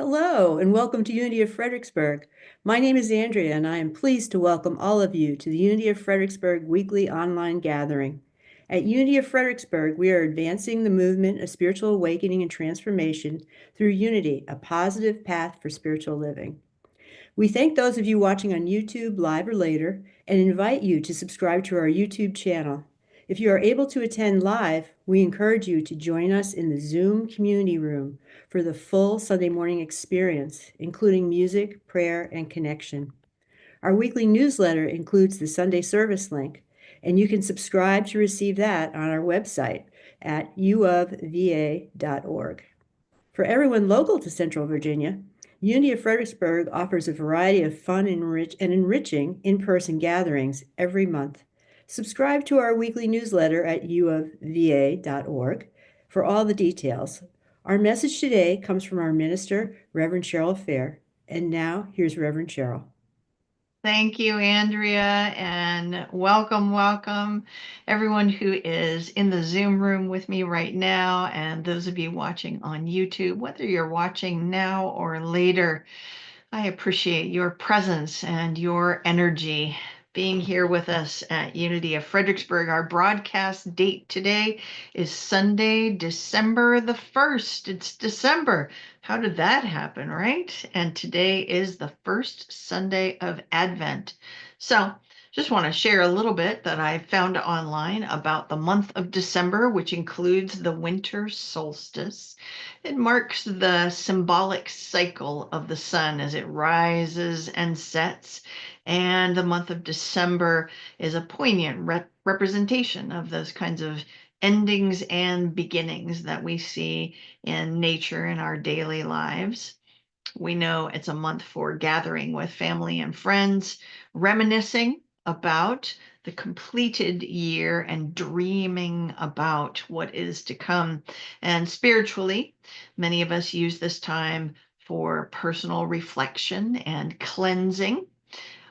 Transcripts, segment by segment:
Hello, and welcome to Unity of Fredericksburg. My name is Andrea, and I am pleased to welcome all of you to the Unity of Fredericksburg weekly online gathering. At Unity of Fredericksburg, we are advancing the movement of spiritual awakening and transformation through unity, a positive path for spiritual living. We thank those of you watching on YouTube live or later and invite you to subscribe to our YouTube channel. If you are able to attend live, we encourage you to join us in the Zoom community room for the full Sunday morning experience, including music, prayer, and connection. Our weekly newsletter includes the Sunday service link, and you can subscribe to receive that on our website at uofva.org. For everyone local to Central Virginia, Unity of Fredericksburg offers a variety of fun and enriching in-person gatherings every month. Subscribe to our weekly newsletter at uofva.org for all the details. Our message today comes from our minister, Reverend Cheryl Fair. And now, here's Reverend Cheryl. Thank you, Andrea, and welcome, everyone who is in the Zoom room with me right now, and those of you watching on YouTube, whether you're watching now or later. I appreciate your presence and your energy being here with us at Unity of Fredericksburg. Our broadcast date today is Sunday, December the 1st. It's December. How did that happen, right? And today is the first Sunday of Advent. So just want to share a little bit that I found online about the month of December, which includes the winter solstice. It marks the symbolic cycle of the sun as it rises and sets, and the month of December is a poignant representation of those kinds of endings and beginnings that we see in nature in our daily lives. We know it's a month for gathering with family and friends, reminiscing about the completed year and dreaming about what is to come. And spiritually, many of us use this time for personal reflection and cleansing.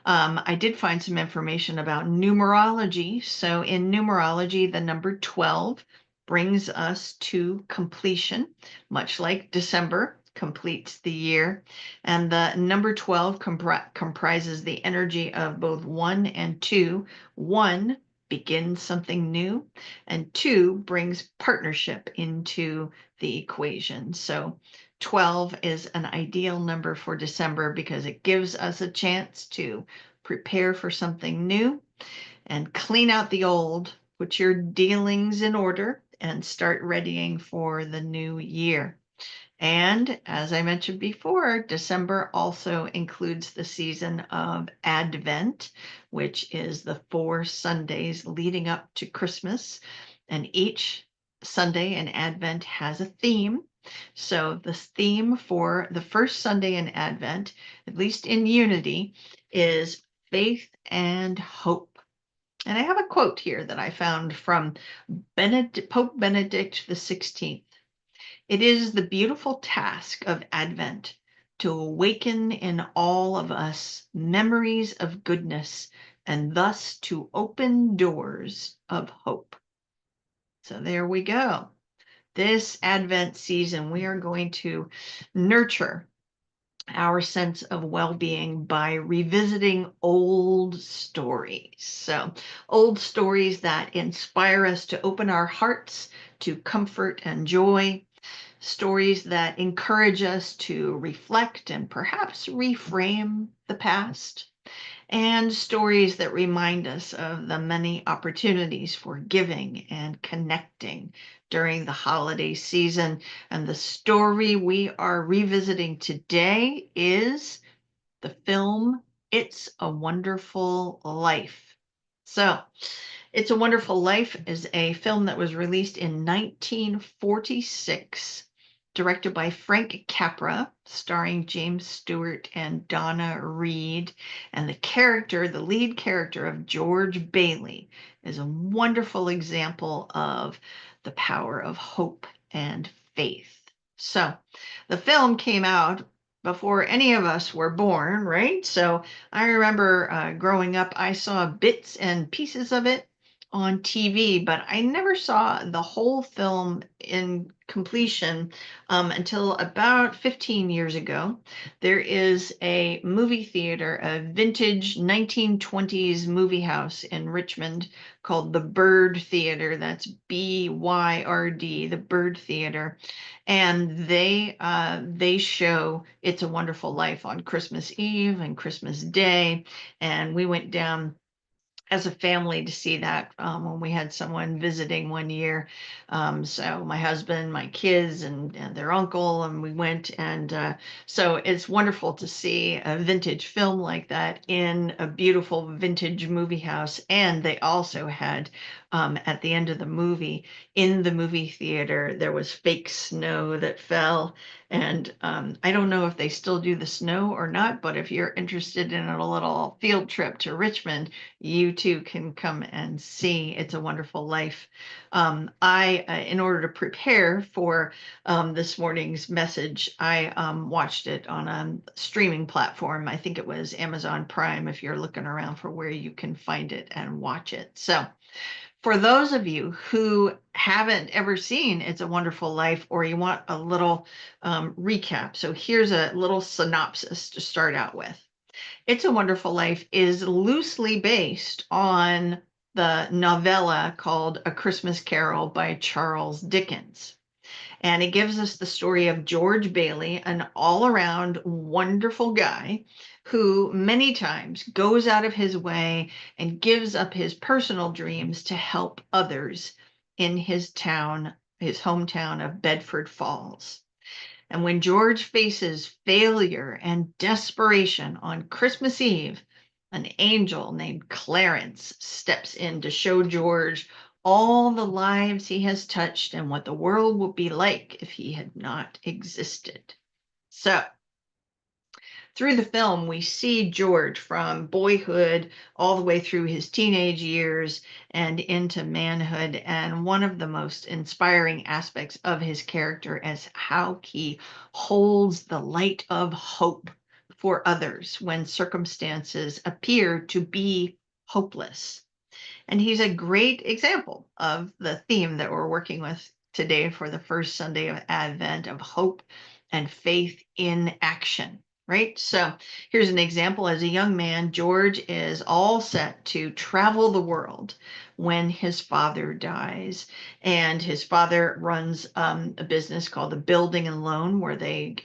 I did find some information about numerology. So, in numerology, the number 12 brings us to completion, much like December completes the year. And the number 12 comprises the energy of both 1 and 2. 1 begins something new, and 2 brings partnership into the equation. So, 12 is an ideal number for December because it gives us a chance to prepare for something new and clean out the old, put your dealings in order, and start readying for the new year. And as I mentioned before, December also includes the season of Advent, which is the 4 Sundays leading up to Christmas. And each Sunday in Advent has a theme. So the theme for the first Sunday in Advent, at least in Unity, is faith and hope. And I have a quote here that I found from Pope Benedict XVI. It is the beautiful task of Advent to awaken in all of us memories of goodness and thus to open doors of hope. So there we go. This Advent season, we are going to nurture our sense of well-being by revisiting old stories. So, old stories that inspire us to open our hearts to comfort and joy, stories that encourage us to reflect and perhaps reframe the past, and stories that remind us of the many opportunities for giving and connecting during the holiday season. And the story we are revisiting today is the film It's a Wonderful Life. So, It's a Wonderful Life is a film that was released in 1946, directed by Frank Capra, starring James Stewart and Donna Reed. And the lead character of George Bailey, is a wonderful example of the power of hope and faith. So the film came out before any of us were born, right? So I remember growing up, I saw bits and pieces of it on TV, but I never saw the whole film in completion until about 15 years ago. There is a movie theater, a vintage 1920s movie house in Richmond called the Bird Theater. That's Byrd, the Bird Theater, and they show It's a Wonderful Life on Christmas Eve and Christmas Day, and we went down as a family to see that when we had someone visiting one year. So my husband, my kids, and their uncle, and we went. And so it's wonderful to see a vintage film like that in a beautiful vintage movie house. And they also had, at the end of the movie, in the movie theater, there was fake snow that fell. And I don't know if they still do the snow or not, but if you're interested in a little field trip to Richmond, you too can come and see It's a Wonderful Life. In order to prepare for this morning's message, I watched it on a streaming platform. I think it was Amazon Prime, if you're looking around for where you can find it and watch it. So, for those of you who haven't ever seen It's a Wonderful Life, or you want a little recap, so here's a little synopsis to start out with. It's a Wonderful Life is loosely based on the novella called A Christmas Carol by Charles Dickens. And it gives us the story of George Bailey, an all around wonderful guy who many times goes out of his way and gives up his personal dreams to help others in his town, his hometown of Bedford Falls. And when George faces failure and desperation on Christmas Eve, an angel named Clarence steps in to show George all the lives he has touched and what the world would be like if he had not existed. So, through the film, we see George from boyhood all the way through his teenage years and into manhood. And one of the most inspiring aspects of his character is how he holds the light of hope for others when circumstances appear to be hopeless. And he's a great example of the theme that we're working with today for the first Sunday of Advent, of hope and faith in action. Right. So here's an example. As a young man, George is all set to travel the world when his father dies. And his father runs a business called the Building and Loan, where they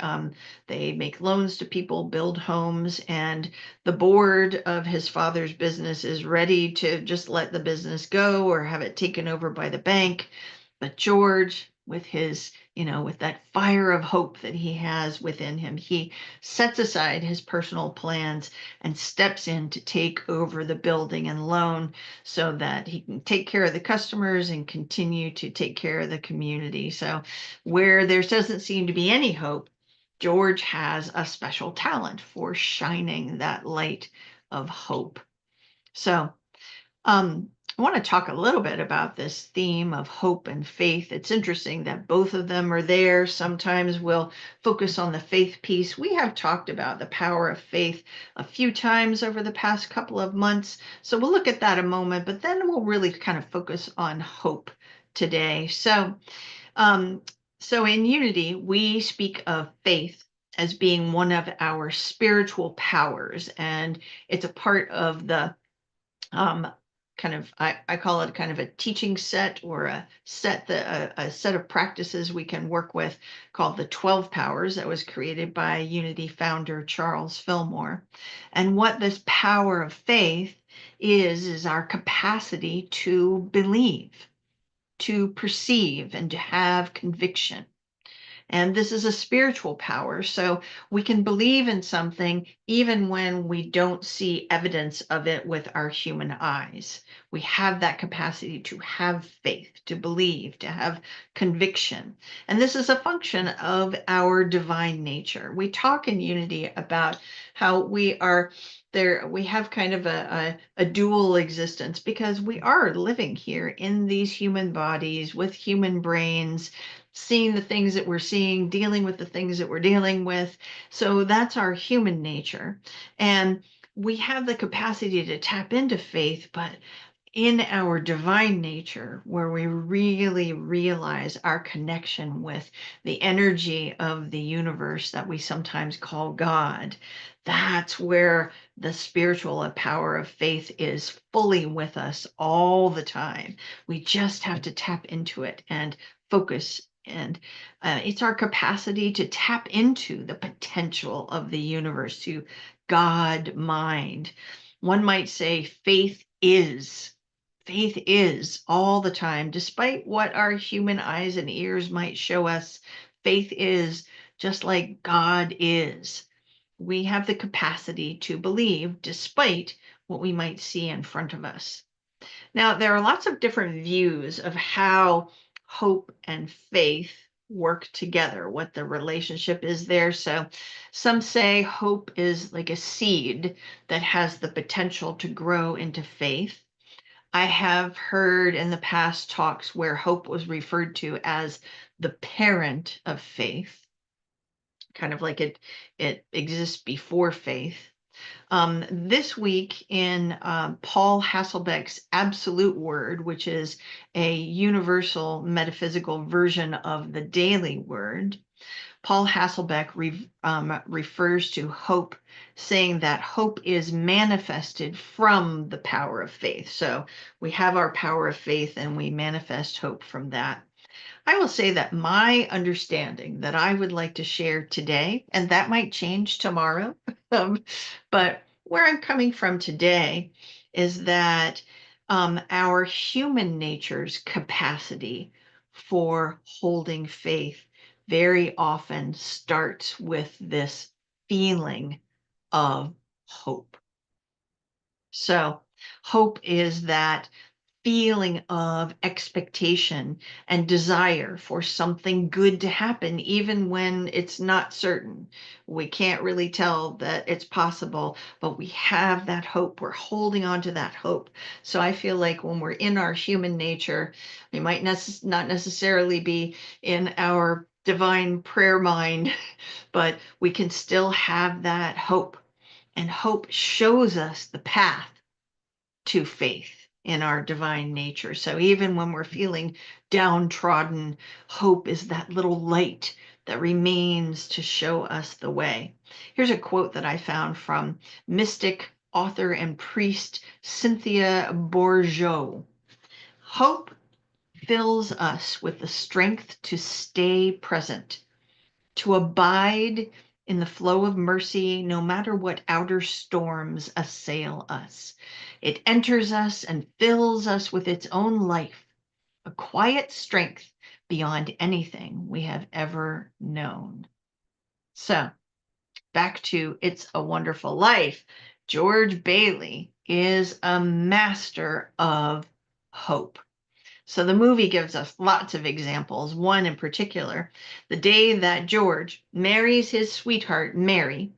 make loans to people, build homes, and the board of his father's business is ready to just let the business go or have it taken over by the bank. But George, with his, with that fire of hope that he has within him, he sets aside his personal plans and steps in to take over the Building and Loan so that he can take care of the customers and continue to take care of the community. So where there doesn't seem to be any hope, George has a special talent for shining that light of hope. So, I want to talk a little bit about this theme of hope and faith. It's interesting that both of them are there. Sometimes we'll focus on the faith piece. We have talked about the power of faith a few times over the past couple of months. So we'll look at that a moment, but then we'll really kind of focus on hope today. Um, so in Unity, we speak of faith as being one of our spiritual powers, and it's a part of the um, I call it kind of a teaching set, or a set of practices we can work with called the 12 powers, that was created by Unity founder Charles Fillmore. And what this power of faith is our capacity to believe, to perceive, and to have conviction. And this is a spiritual power. So we can believe in something even when we don't see evidence of it with our human eyes. We have that capacity to have faith, to believe, to have conviction. And this is a function of our divine nature. We talk in Unity about how we are there, we have kind of a dual existence because we are living here in these human bodies with human brains, seeing the things that we're seeing, dealing with the things that we're dealing with. So that's our human nature. And we have the capacity to tap into faith, but in our divine nature, where we really realize our connection with the energy of the universe that we sometimes call God, that's where the spiritual power of faith is fully with us all the time. We just have to tap into it and focus. And it's our capacity to tap into the potential of the universe, to God mind. One might say faith is. Faith is all the time, despite what our human eyes and ears might show us. Faith is just like God is. We have the capacity to believe despite what we might see in front of us. Now, there are lots of different views of how hope and faith work together, what the relationship is there. So, some say hope is like a seed that has the potential to grow into faith. I have heard in the past talks where hope was referred to as the parent of faith, kind of like it exists before faith. This week in Paul Hasselbeck's Absolute Word, which is a universal metaphysical version of the daily word, Paul Hasselbeck refers to hope, saying that hope is manifested from the power of faith. So we have our power of faith and we manifest hope from that. I will say that my understanding that I would like to share today, and that might change tomorrow, but where I'm coming from today is that our human nature's capacity for holding faith very often starts with this feeling of hope. So, hope is that feeling of expectation and desire for something good to happen, even when it's not certain. We can't really tell that it's possible, but we have that hope. We're holding on to that hope. So I feel like when we're in our human nature, we might not necessarily be in our divine prayer mind, but we can still have that hope. And hope shows us the path to faith in our divine nature. So even when we're feeling downtrodden, hope is that little light that remains to show us the way. Here's a quote that I found from mystic, author, and priest Cynthia Bourgeot. Hope fills us with the strength to stay present, to abide in the flow of mercy, no matter what outer storms assail us. It enters us and fills us with its own life, a quiet strength beyond anything we have ever known. So, back to It's a Wonderful Life. George Bailey is a master of hope. So the movie gives us lots of examples. One in particular, the day that George marries his sweetheart, Mary,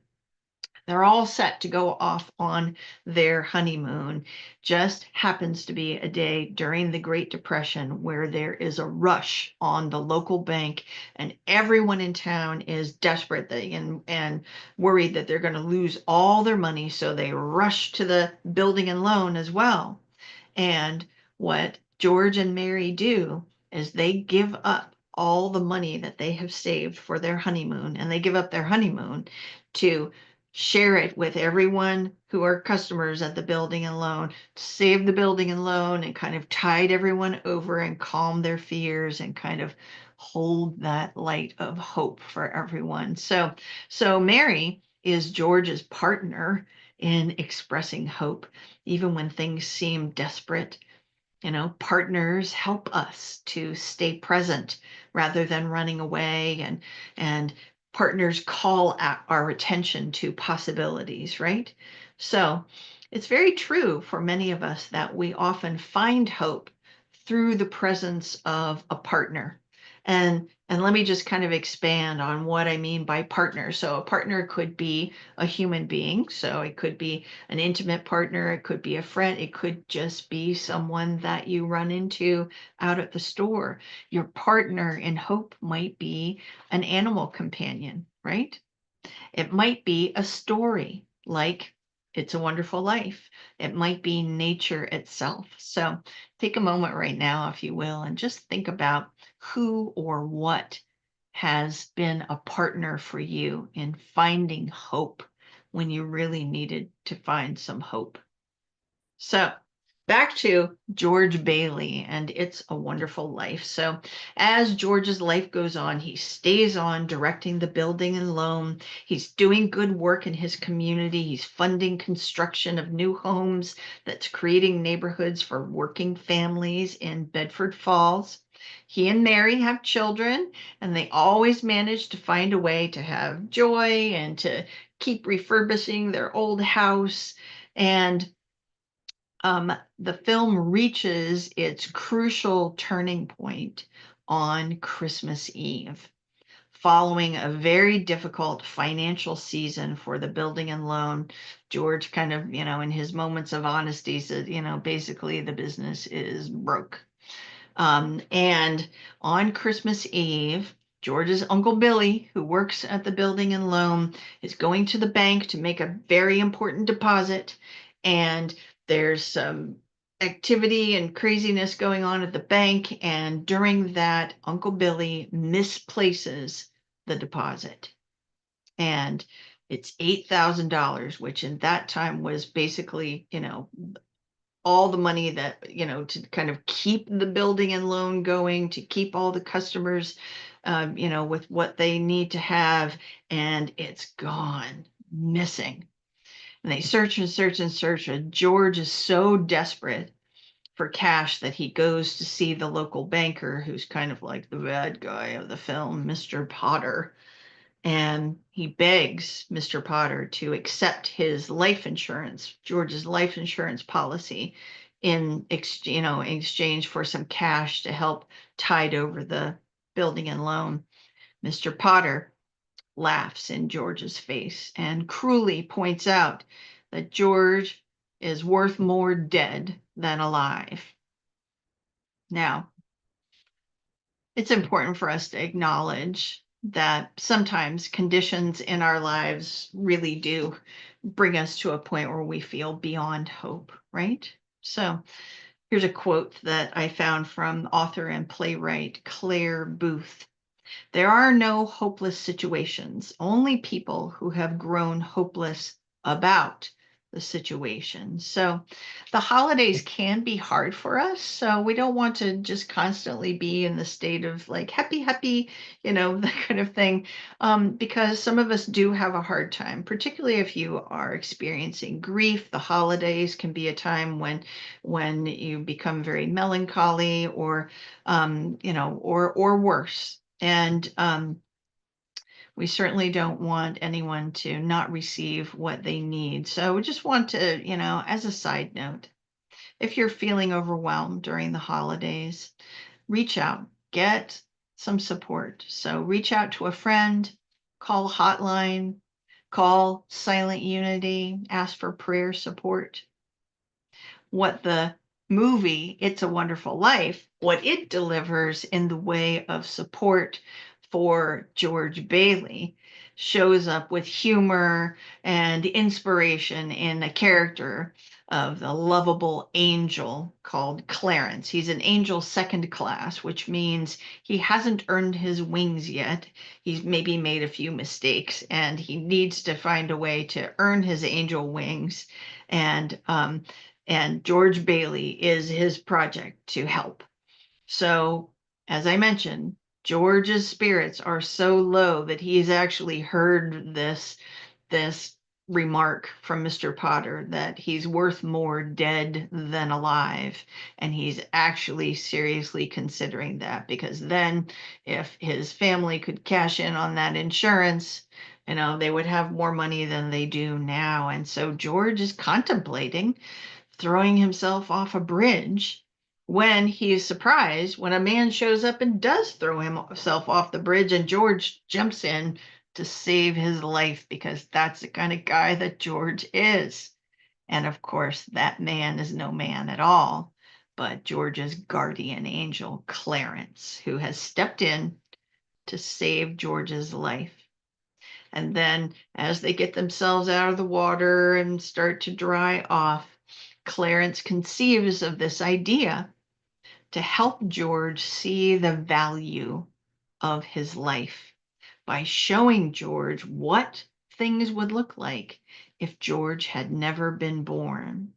they're all set to go off on their honeymoon. Just happens to be a day during the Great Depression where there is a rush on the local bank, and everyone in town is desperate and worried that they're going to lose all their money. So they rush to the building and loan as well. And what George and Mary do is they give up all the money that they have saved for their honeymoon, and they give up their honeymoon to share it with everyone who are customers at the building and loan, save the building and loan, and kind of tide everyone over and calm their fears and kind of hold that light of hope for everyone. So Mary is George's partner in expressing hope, even when things seem desperate. Partners help us to stay present rather than running away, and partners call our attention to possibilities, right? So it's very true for many of us that we often find hope through the presence of a partner. And let me just kind of expand on what I mean by partner. So a partner could be a human being. So it could be an intimate partner, it could be a friend, it could just be someone that you run into out at the store. Your partner in hope might be an animal companion, right? It might be a story like It's a Wonderful Life. It might be nature itself. So take a moment right now, if you will, and just think about who or what has been a partner for you in finding hope when you really needed to find some hope. So back to George Bailey and It's a Wonderful Life. So as George's life goes on, he stays on directing the building and loan. He's doing good work in his community. He's funding construction of new homes that's creating neighborhoods for working families in Bedford Falls. He and Mary have children, and they always manage to find a way to have joy and to keep refurbishing their old house. And the film reaches its crucial turning point on Christmas Eve, following a very difficult financial season for the building and loan. George kind of, in his moments of honesty said, basically the business is broke. And on Christmas Eve, George's Uncle Billy, who works at the building and loan, is going to the bank to make a very important deposit. And there's some activity and craziness going on at the bank. And during that, Uncle Billy misplaces the deposit. And it's $8,000, which in that time was basically, all the money that, to kind of keep the building and loan going, to keep all the customers, with what they need to have. And it's gone, missing. And they search and search and search. And George is so desperate for cash that he goes to see the local banker, who's kind of like the bad guy of the film, Mr. Potter, and he begs Mr. Potter to accept his life insurance, George's life insurance policy, in exchange for some cash to help tide over the building and loan. Mr. Potter laughs in George's face and cruelly points out that George is worth more dead than alive. Now, it's important for us to acknowledge that sometimes conditions in our lives really do bring us to a point where we feel beyond hope, right? So here's a quote that I found from author and playwright Claire Booth. There are no hopeless situations, only people who have grown hopeless about the situation. So the holidays can be hard for us. So we don't want to just constantly be in the state of like happy, happy, that kind of thing, because some of us do have a hard time, particularly if you are experiencing grief. The holidays can be a time when you become very melancholy, or or worse. And we certainly don't want anyone to not receive what they need. So we just want to, as a side note, if you're feeling overwhelmed during the holidays, reach out, get some support. So reach out to a friend, call hotline, call Silent Unity, ask for prayer support. What the movie It's a Wonderful Life, what it delivers in the way of support for George Bailey, shows up with humor and inspiration in a character of the lovable angel called Clarence. He's an angel second class, which means he hasn't earned his wings yet. He's maybe made a few mistakes, and he needs to find a way to earn his angel wings. And George Bailey is his project to help. So, as I mentioned, George's spirits are so low that he's actually heard this remark from Mr. Potter that he's worth more dead than alive. And he's actually seriously considering that, because then if his family could cash in on that insurance, they would have more money than they do now. And so George is contemplating throwing himself off a bridge, when he is surprised when a man shows up and does throw himself off the bridge, and George jumps in to save his life, because that's the kind of guy that George is. And of course, that man is no man at all, but George's guardian angel, Clarence, who has stepped in to save George's life. And then as they get themselves out of the water and start to dry off, Clarence conceives of this idea to help George see the value of his life by showing George what things would look like if George had never been born.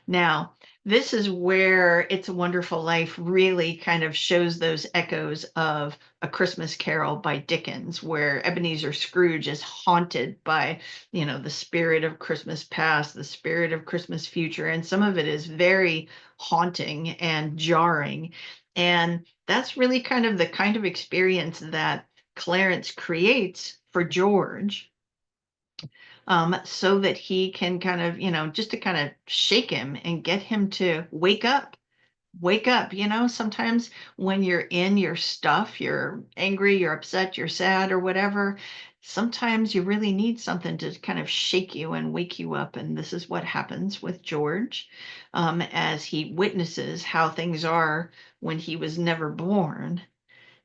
Now, this is where It's a Wonderful Life really kind of shows those echoes of A Christmas Carol by Dickens, where Ebenezer Scrooge is haunted by, the spirit of Christmas past, the spirit of Christmas future, and some of it is very haunting and jarring. And that's really the kind of experience that Clarence creates for George, so that he can just to kind of shake him and get him to wake up. Wake up. Sometimes when you're in your stuff, you're angry, you're upset, you're sad, or whatever. Sometimes you really need something to kind of shake you and wake you up. And this is what happens with George, as he witnesses how things are when he was never born.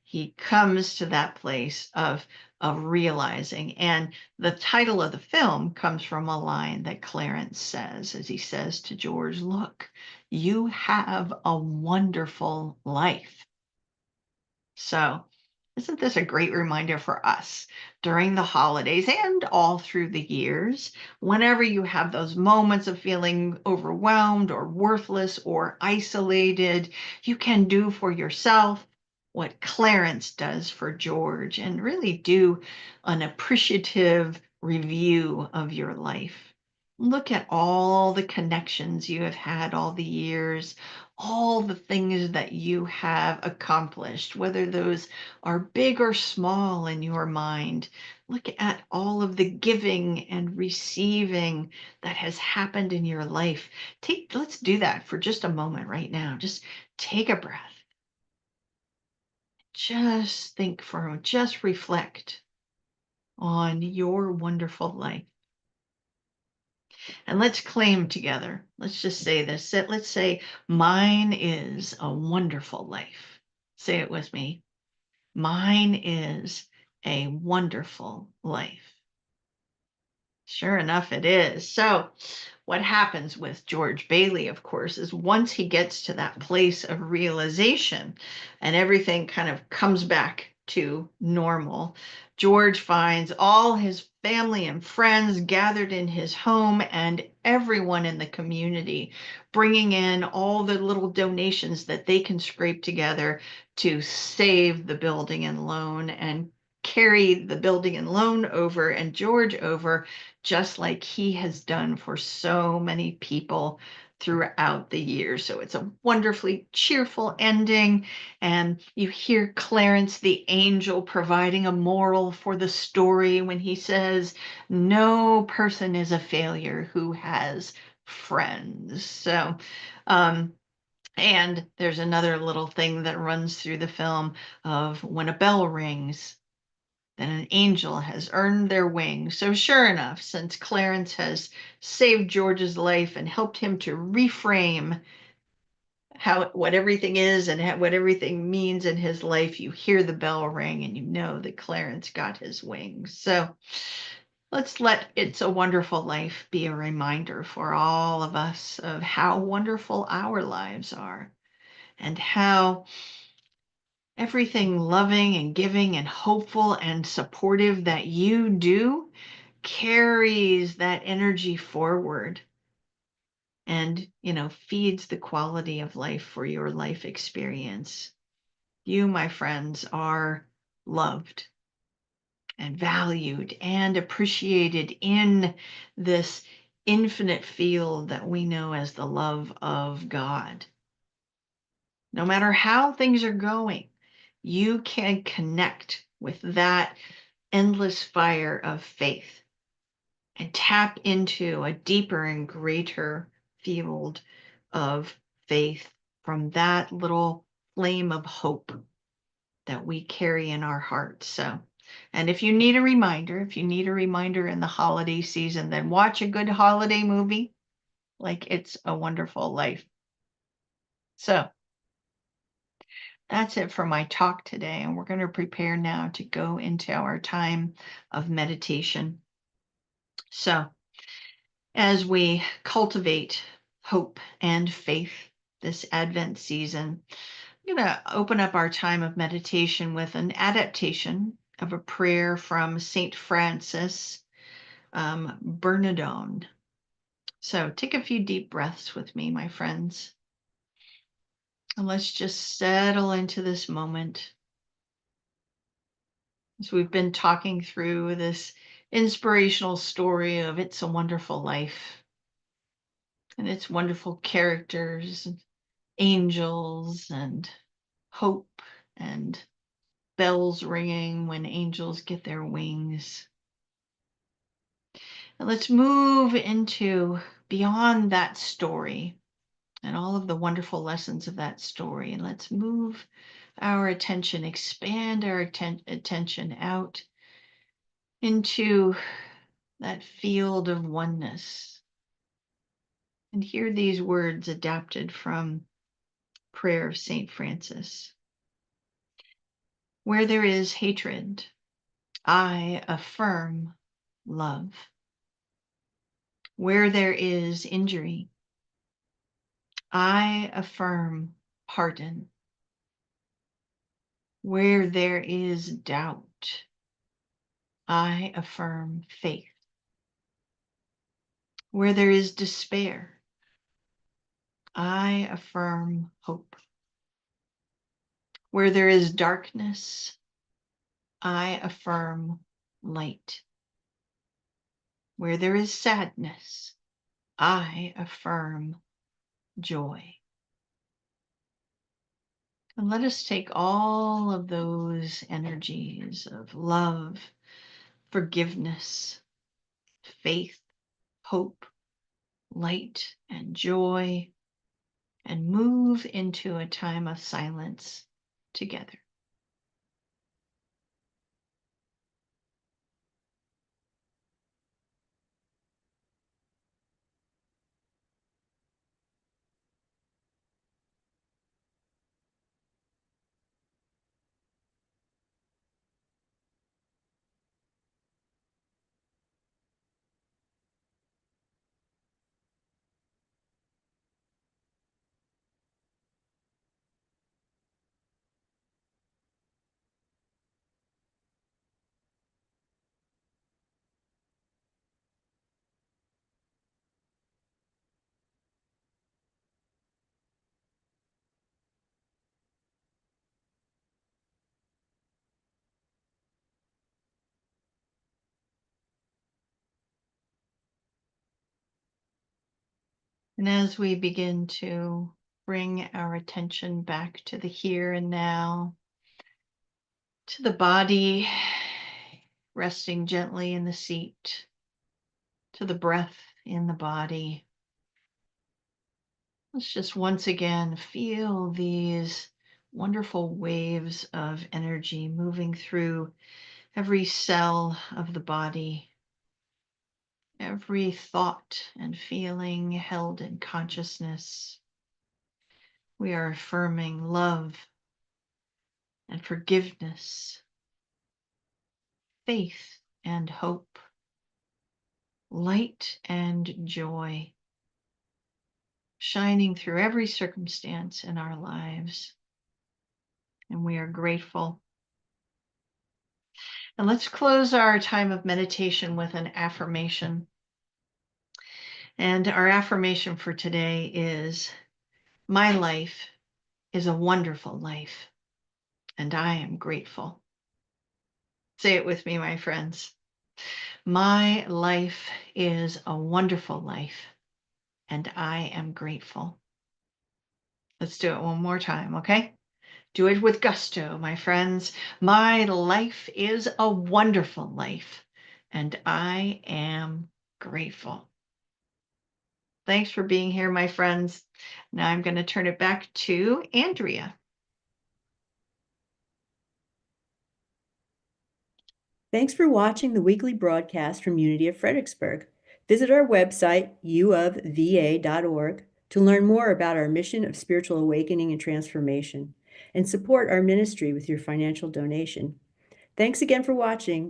He comes to that place of realizing. And the title of the film comes from a line that Clarence says as he says to George, "Look, you have a wonderful life." So, isn't this a great reminder for us during the holidays and all through the years? Whenever you have those moments of feeling overwhelmed or worthless or isolated, you can do for yourself what Clarence does for George and really do an appreciative review of your life. Look at all the connections you have had all the years, all the things that you have accomplished, whether those are big or small in your mind. Look at all of the giving and receiving that has happened in your life. Let's do that for just a moment right now. Just take a breath. Just think for a moment, just reflect on your wonderful life. And let's claim together. Let's just say this. Let's say, mine is a wonderful life. Say it with me. Mine is a wonderful life. Sure enough, it is. So, what happens with George Bailey, of course, is once he gets to that place of realization and everything kind of comes back to normal, George finds all his family and friends gathered in his home and everyone in the community bringing in all the little donations that they can scrape together to save the building and loan and carry the building and loan over and George over, just like he has done for so many people throughout the years. So it's a wonderfully cheerful ending. And you hear Clarence the angel providing a moral for the story when he says, "No person is a failure who has friends." So, and there's another little thing that runs through the film of when a bell rings, then an angel has earned their wings. So, sure enough, since Clarence has saved George's life and helped him to reframe what everything is and what everything means in his life, you hear the bell ring and you know that Clarence got his wings. So, let's let It's a Wonderful Life be a reminder for all of us of how wonderful our lives are and how everything loving and giving and hopeful and supportive that you do carries that energy forward and, feeds the quality of life for your life experience. You, my friends, are loved and valued and appreciated in this infinite field that we know as the love of God. No matter how things are going, you can connect with that endless fire of faith and tap into a deeper and greater field of faith from that little flame of hope that we carry in our hearts. So, and if you need a reminder, in the holiday season, then watch a good holiday movie like It's a Wonderful Life. So, That's it for my talk today, and we're going to prepare now to go into our time of meditation. So, as we cultivate hope and faith this Advent season, I'm going to open up our time of meditation with an adaptation of a prayer from St. Francis Bernardone. So take a few deep breaths with me, my friends, and let's just settle into this moment. As we've been talking through this inspirational story of It's a Wonderful Life and its wonderful characters, and angels, and hope, and bells ringing when angels get their wings. And let's move into beyond that story and all of the wonderful lessons of that story. And let's move our attention, expand our attention out into that field of oneness. And hear these words adapted from Prayer of St. Francis. Where there is hatred, I affirm love. Where there is injury, I affirm pardon. Where there is doubt, I affirm faith. Where there is despair, I affirm hope. Where there is darkness, I affirm light. Where there is sadness, I affirm joy. And let us take all of those energies of love, forgiveness, faith, hope, light, and joy, and move into a time of silence together. And as we begin to bring our attention back to the here and now, to the body resting gently in the seat, to the breath in the body, let's just once again feel these wonderful waves of energy moving through every cell of the body, every thought and feeling held in consciousness. We are affirming love and forgiveness, faith and hope, light and joy, shining through every circumstance in our lives. And we are grateful. And let's close our time of meditation with an affirmation. And our affirmation for today is, my life is a wonderful life, and I am grateful. Say it with me, my friends. My life is a wonderful life, and I am grateful. Let's do it one more time, okay? Do it with gusto, my friends. My life is a wonderful life, and I am grateful. Thanks for being here, my friends. Now I'm going to turn it back to Andrea. Thanks for watching the weekly broadcast from Unity of Fredericksburg. Visit our website, uofva.org, to learn more about our mission of spiritual awakening and transformation. and support our ministry with your financial donation. Thanks again for watching.